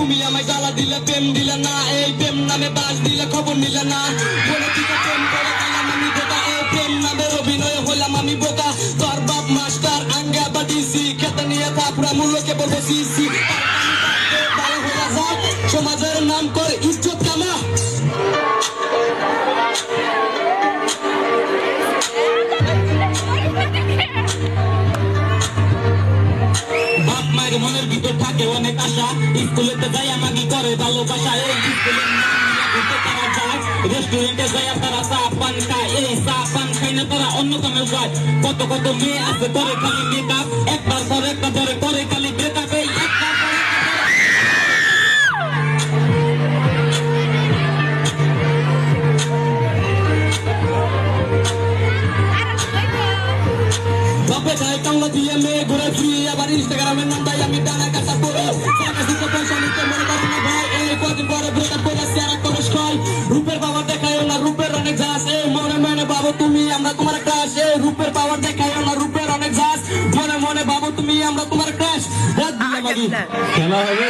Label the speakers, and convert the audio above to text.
Speaker 1: তুমি আমায় গালা দিলে প্রেম দিলে না, এই প্রেম নামে বাস দিলে খবর নিলে না। বলে দিকে প্রেম করে গেলাম আমি বোকা, এই প্রেম নামের অভিনয় হলাম আমি বোকা। তোর বাপ মাস্টার আঙ্গা বা ডিসি, খেতে নিয়ে থাপড়া মূল্যকে বলবো সিসি। ভালো হয়ে যা, সমাজের নাম করে ইজ্জত কামা। বাপ মায়ের মনের ভিতর থাকে অনেক আশা, স্কুলেতে যাই আমাকে করে ভালোবাসা। এই স্কুলের নাম নিয়ে ঘুরতে তারা যায়, রেস্টুরেন্টে যাই তারা চা পান খায়। এই চা পান খাই না তারা অন্য কামে যায়। কত কত মেয়ে আছে করে খালি মেকআপ, একবার পর একটা ধরে করে খালি ব্রেকআপ। এই একবার পর বাপে খাই কামলা দিয়ে মেয়ে ঘুরে ফ্রি, আবার ইনস্টাগ্রামের নাম তাই আমি ডানা কাটা করে পয়সা নিতে মনে করি না ভাই। এই কদিন পরে ব্রেকআপ করে চেহারা করে খাই। রূপের পাওয়ার দেখায় না, রূপের অনেক ঝাঁস। এই মনে মনে ভাবো তুমি আমরা তোমার ক্রাশ। এই রূপের পাওয়ার দেখায় না, রূপের অনেক ঝাঁস। মনে মনে ভাবো তুমি আমরা তোমার ক্রাশ। রাত দিলে মাগি
Speaker 2: খেলা হবে।